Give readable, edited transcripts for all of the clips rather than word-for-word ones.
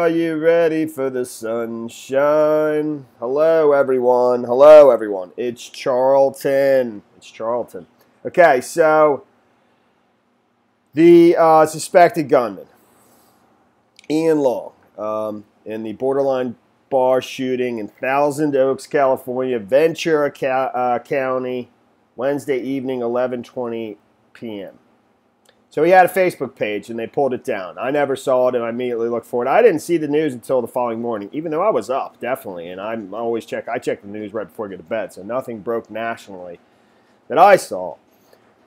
Are you ready for the sunshine? Hello, everyone. Hello, everyone. It's Charlton. It's Charlton. Okay, so the suspected gunman, Ian Long, in the borderline bar shooting in Thousand Oaks, California, Ventura County, Wednesday evening, 11:20 p.m. So he had a Facebook page, and they pulled it down. I never saw it, and I immediately looked for it. I didn't see the news until the following morning, even though I was up, definitely. And I check the news right before I go to bed, so nothing broke nationally that I saw,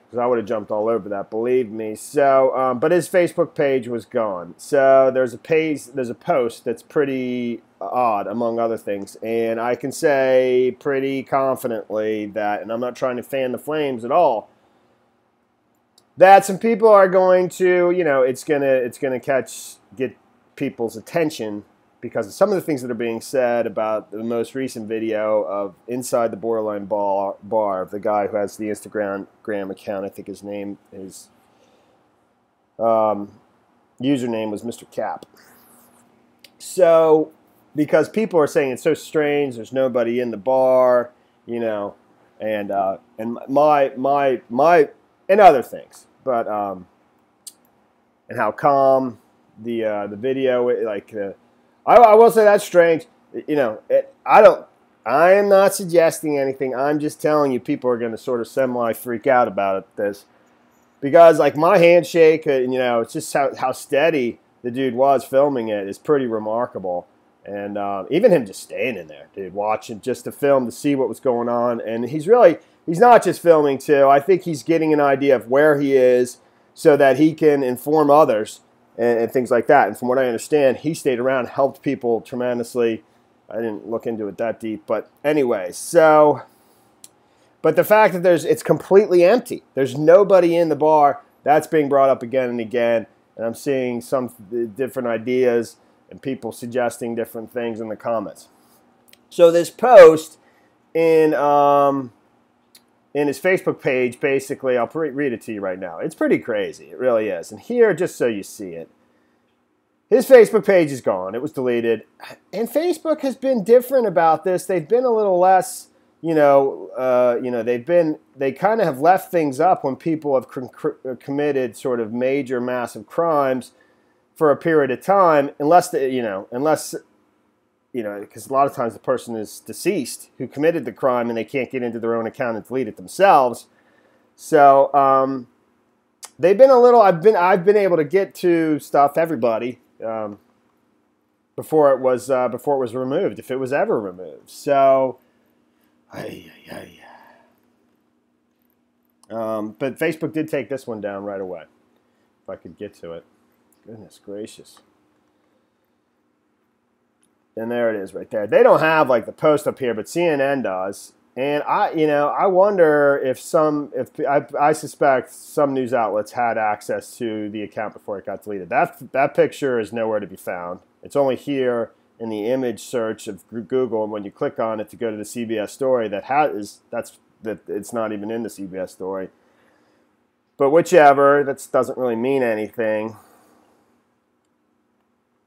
because I would have jumped all over that, believe me. So, but his Facebook page was gone. So there's a post that's pretty odd, among other things, and I can say pretty confidently that, and I'm not trying to fan the flames at all, that some people are going to, it's gonna get people's attention because of some of the things that are being said about the most recent video of inside the borderline bar of the guy who has the Instagram account. I think his username was mr.knappI. So, because people are saying it's so strange, there's nobody in the bar, and my and other things, but and how calm the video, I will say that's strange. I am not suggesting anything. I'm just telling you, people are going to sort of semi-freak out about this, because like my handshake, it's just how steady the dude was filming it is pretty remarkable. And even him just staying in there, dude, watching just to film to see what was going on. And he's not just filming too. I think he's getting an idea of where he is so that he can inform others and things like that. And from what I understand, he stayed around, helped people tremendously. I didn't look into it that deep, but anyway. So, but the fact that it's completely empty. There's nobody in the bar. That's being brought up again and again. And I'm seeing some different ideas and people suggesting different things in the comments. So this post in his Facebook page, basically, I'll read it to you right now. It's pretty crazy. It really is. And here, just so you see it, his Facebook page is gone. It was deleted. And Facebook has been different about this. They've been a little less, they kind of have left things up when people have committed sort of major, massive crimes for a period of time, unless because a lot of times the person is deceased who committed the crime and they can't get into their own account and delete it themselves. So they've been a little. I've been able to get to stuff, everybody, before it was removed, if it was ever removed. So, but Facebook did take this one down right away. If I could get to it. Goodness gracious. And there it is right there. They don't have like the post up here, but CNN does. And I wonder if I suspect some news outlets had access to the account before it got deleted. That picture is nowhere to be found. It's only here in the image search of Google, and when you click on it to go to the CBS story, it's not even in the CBS story. But whichever, that doesn't really mean anything.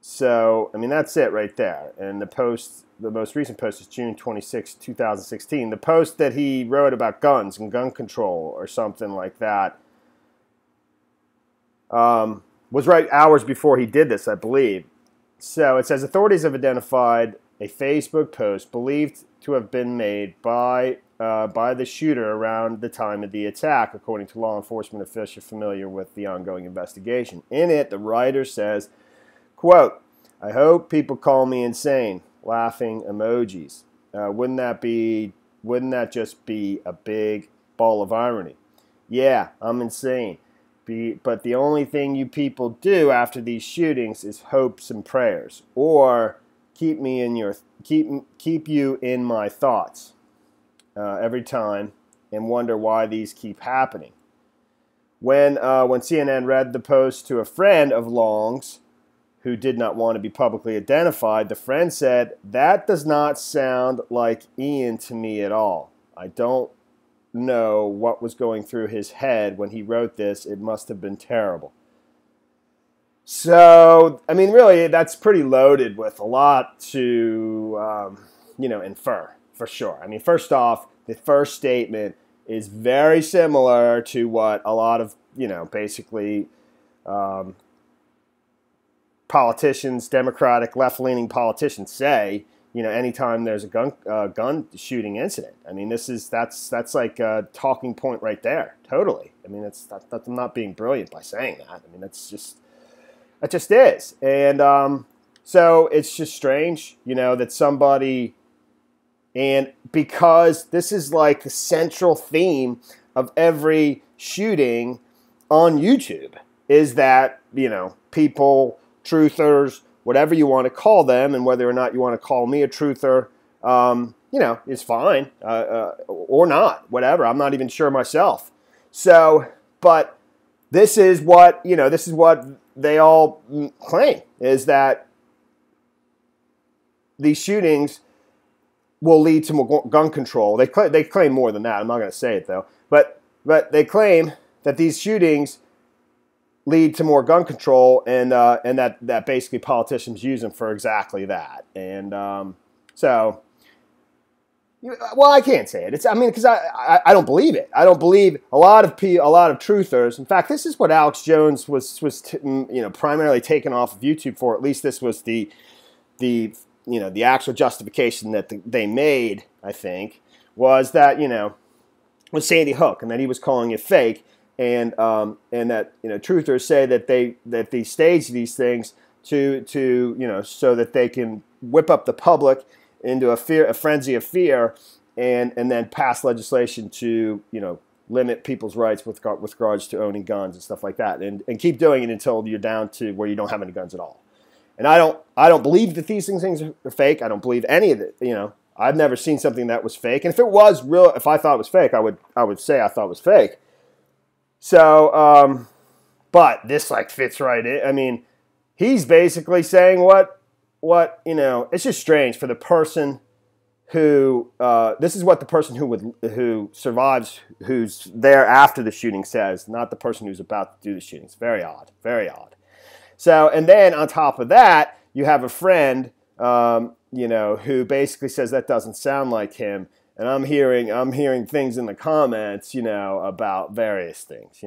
So, I mean, that's it right there. And the most recent post is June 26, 2016. The post that he wrote about guns and gun control or something like that was right hours before he did this, I believe. So it says authorities have identified a Facebook post believed to have been made by the shooter around the time of the attack, according to law enforcement officials familiar with the ongoing investigation. In it, the writer says, quote, "I hope people call me insane," laughing emojis. Wouldn't that just be a big ball of irony? Yeah, I'm insane. But the only thing you people do after these shootings is hopes and prayers, or keep you in my thoughts every time, and wonder why these keep happening. When CNN read the post to a friend of Long's, who did not want to be publicly identified, the friend said, "That does not sound like Ian to me at all. I don't know what was going through his head when he wrote this. It must have been terrible." So, I mean, really, that's pretty loaded with a lot to, infer, for sure. I mean, first off, the first statement is very similar to what a lot of, basically um, politicians, Democratic left-leaning politicians say, anytime there's a gun shooting incident. I mean, that's like a talking point right there. Totally. I mean, I'm not being brilliant by saying that. I mean, it just is. And so it's just strange, that somebody, and because this is like the central theme of every shooting on YouTube, is that, people, truthers, whatever you want to call them, and whether or not you want to call me a truther, is fine, or not, whatever. I'm not even sure myself. So, but this is what they all claim, is that these shootings will lead to more gun control. They claim more than that. I'm not going to say it though, but they claim that these shootings lead to more gun control, and that basically politicians use them for exactly that. And so, well, I can't say it. Because I don't believe it. I don't believe a lot of truthers. In fact, this is what Alex Jones was primarily taken off of YouTube for. At least this was the actual justification that they made. I think was that with Sandy Hook, and that he was calling it fake. And that truthers say that they stage these things to so that they can whip up the public into a frenzy of fear, and then pass legislation to limit people's rights with regards to owning guns and stuff like that, and keep doing it until you're down to where you don't have any guns at all. And I don't believe that these things are fake. I don't believe any of it. I've never seen something that was fake. And if it was real, if I thought it was fake, I would say I thought it was fake. So, but this fits right in. I mean, he's basically saying what it's just strange for the person who this is what the person who survives, who's there after the shooting, says, not the person who's about to do the shooting. It's very odd, very odd. So, and then on top of that, you have a friend, who basically says that doesn't sound like him. And I'm hearing things in the comments, about various things,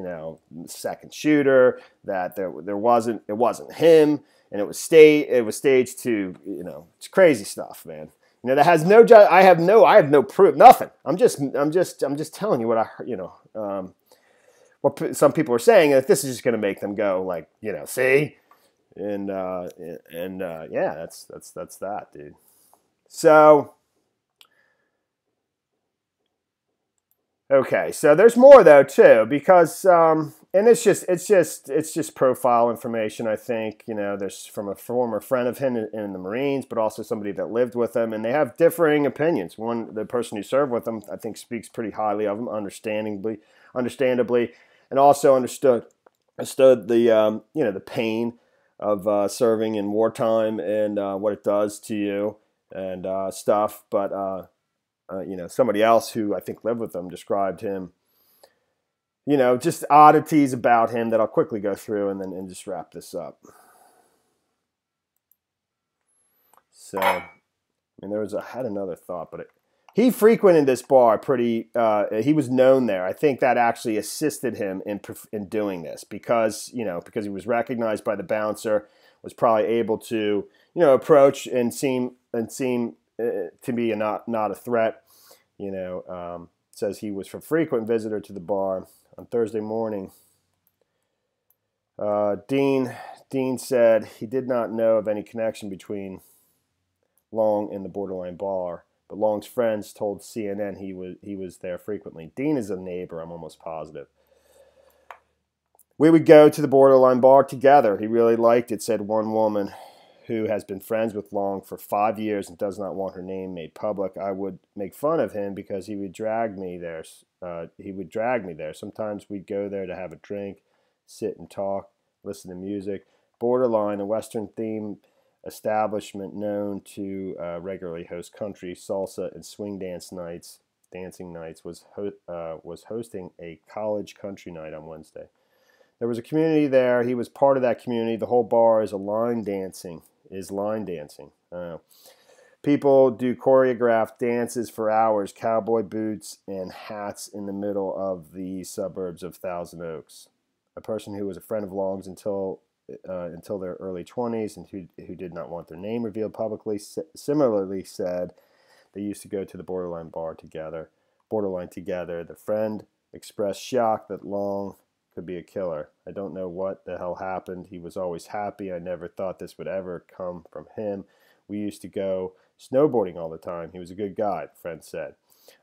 second shooter, that it wasn't him, and it was staged to, it's crazy stuff, man. That has I have no proof, nothing. I'm just telling you what I heard, what some people are saying, that this is just going to make them go see, and yeah, that's that, dude. So. Okay, so there's more though too, because and it's just profile information. I think there's from a former friend of him in the Marines, but also somebody that lived with him, and they have differing opinions. The person who served with him, I think, speaks pretty highly of him, understandably, and also understood the the pain of serving in wartime, and what it does to you, and stuff, but. Somebody else who I think lived with him described him, just oddities about him that I'll quickly go through and just wrap this up. So, I mean, I had another thought, but he frequented this bar pretty, he was known there. I think that actually assisted him in doing this because he was recognized by the bouncer, was probably able to, approach and seem to be not a threat. Says he was a frequent visitor to the bar. On Thursday morning, Dean said he did not know of any connection between Long and the Borderline bar, but Long's friends told CNN he was there frequently. Dean is a neighbor, I'm almost positive. We would go to the Borderline bar together. He really liked it, said one woman who has been friends with Long for 5 years and does not want her name made public. I would make fun of him because he would drag me there. Sometimes we'd go there to have a drink, sit and talk, listen to music. Borderline, a Western-themed establishment known to regularly host country, salsa, and swing dancing nights, was hosting a college country night on Wednesday. There was a community there. He was part of that community. The whole bar is line dancing. People do choreographed dances for hours, cowboy boots and hats in the middle of the suburbs of Thousand Oaks. A person who was a friend of Long's until their early 20s and who did not want their name revealed publicly similarly said they used to go to the Borderline together. The friend expressed shock that Long could be a killer. I don't know what the hell happened. He was always happy. I never thought this would ever come from him. We used to go snowboarding all the time. He was a good guy, the friend said.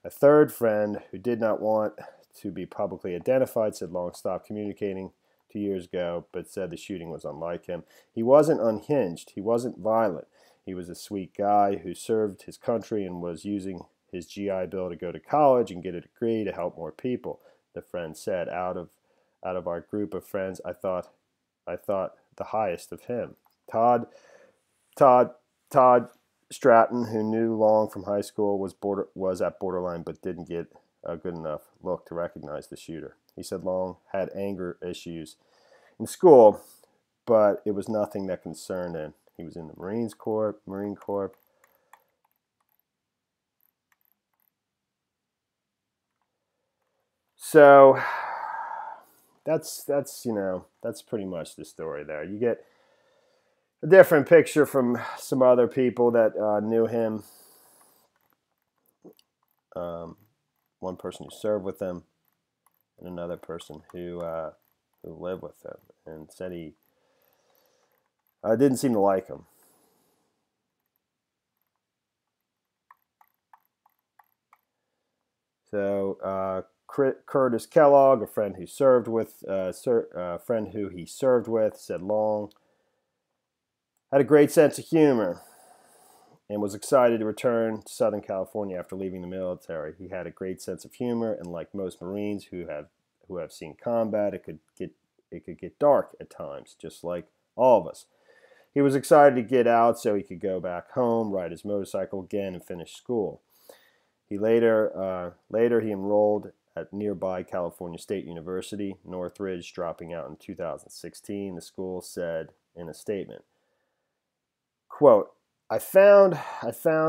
A third friend who did not want to be publicly identified said Long stopped communicating 2 years ago, but said the shooting was unlike him. He wasn't unhinged. He wasn't violent. He was a sweet guy who served his country and was using his GI Bill to go to college and get a degree to help more people, the friend said. Out of our group of friends, I thought the highest of him. Todd Stratton, who knew Long from high school, was at Borderline but didn't get a good enough look to recognize the shooter. He said Long had anger issues in school, but it was nothing that concerned him. He was in the Marine Corps. So that's pretty much the story there. You get a different picture from some other people that knew him. One person who served with him, and another person who lived with him, and said he didn't seem to like him. So Curtis Kellogg, a friend who he served with, said Long had a great sense of humor and was excited to return to Southern California after leaving the military. He had a great sense of humor, and like most Marines who have seen combat, it could get dark at times, just like all of us. He was excited to get out so he could go back home, ride his motorcycle again, and finish school. He later he enrolled at nearby California State University, Northridge, dropping out in 2016. The school said in a statement, quote, I found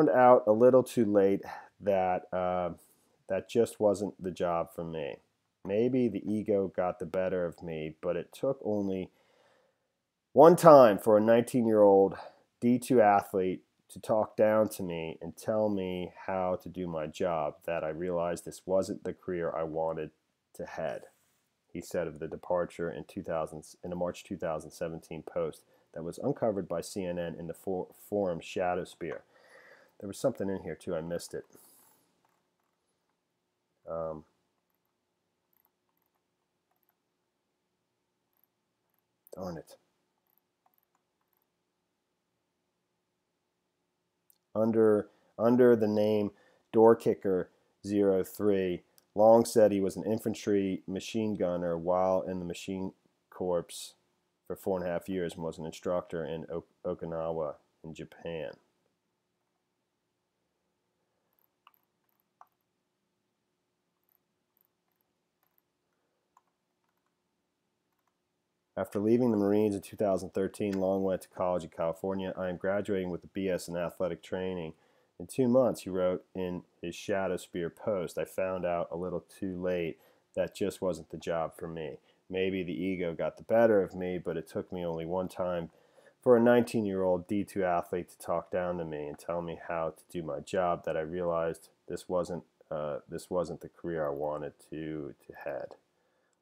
out a little too late that that just wasn't the job for me. Maybe the ego got the better of me, but it took only one time for a 19-year-old D2 athlete to talk down to me and tell me how to do my job that I realized this wasn't the career I wanted to head, he said of the departure in a March 2017 post that was uncovered by CNN in the forum Shadowsphere. There was something in here too, I missed it. Darn it. Under the name Doorkicker03, Long said he was an infantry machine gunner while in the Machine Corps for 4.5 years and was an instructor in Okinawa in Japan. After leaving the Marines in 2013, Long went to college in California. I am graduating with a BS in athletic training. In 2 months, he wrote in his Shadowsphere post, I found out a little too late that just wasn't the job for me. Maybe the ego got the better of me, but it took me only one time for a 19-year-old D2 athlete to talk down to me and tell me how to do my job that I realized this wasn't the career I wanted to head.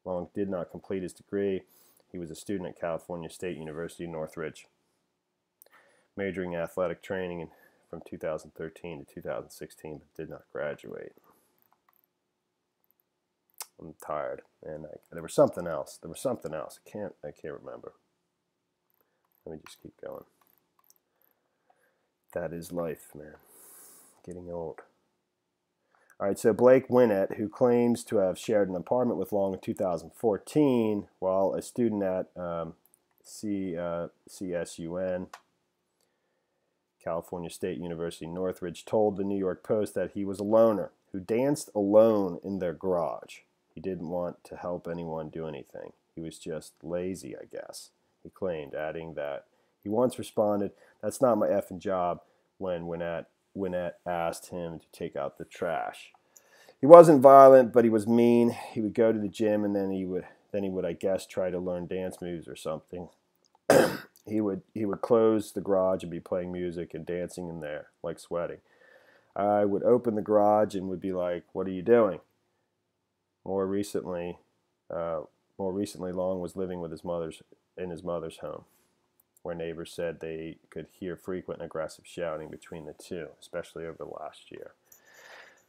Long did not complete his degree. He was a student at California State University, Northridge, majoring in athletic training from 2013 to 2016, but did not graduate. I'm tired, and there was something else. I can't remember. Let me just keep going. That is life, man. Getting old. All right, so Blake Winnett, who claims to have shared an apartment with Long in 2014 while a student at CSUN, California State University, Northridge, told the New York Post that he was a loner who danced alone in their garage. He didn't want to help anyone do anything. He was just lazy, I guess, he claimed, adding that he once responded, "That's not my effing job," when Winnett asked him to take out the trash. He wasn't violent, but he was mean. He would go to the gym, and then he would, I guess, try to learn dance moves or something. He would close the garage and be playing music and dancing in there, like sweating. I would open the garage and would be like, "What are you doing?" More recently, Long was living with his mother's home, where neighbors said they could hear frequent and aggressive shouting between the two, especially over the last year.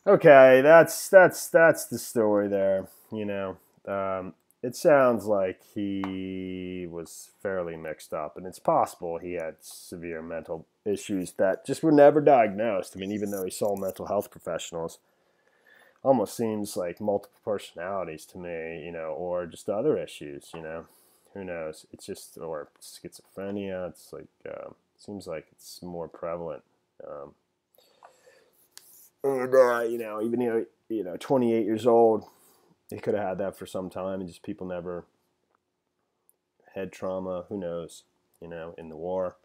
Okay, that's the story there. It sounds like he was fairly mixed up, and it's possible he had severe mental issues that just were never diagnosed. I mean, even though he saw mental health professionals, almost seems like multiple personalities to me, or just other issues, who knows? It's just, or schizophrenia. It's like, seems like it's more prevalent. Even 28 years old, he could have had that for some time, and just people never head trauma. Who knows? In the war.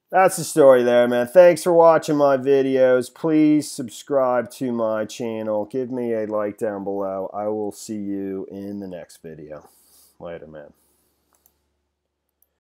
That's the story there, man. Thanks for watching my videos. Please subscribe to my channel. Give me a like down below. I will see you in the next video. Later, man.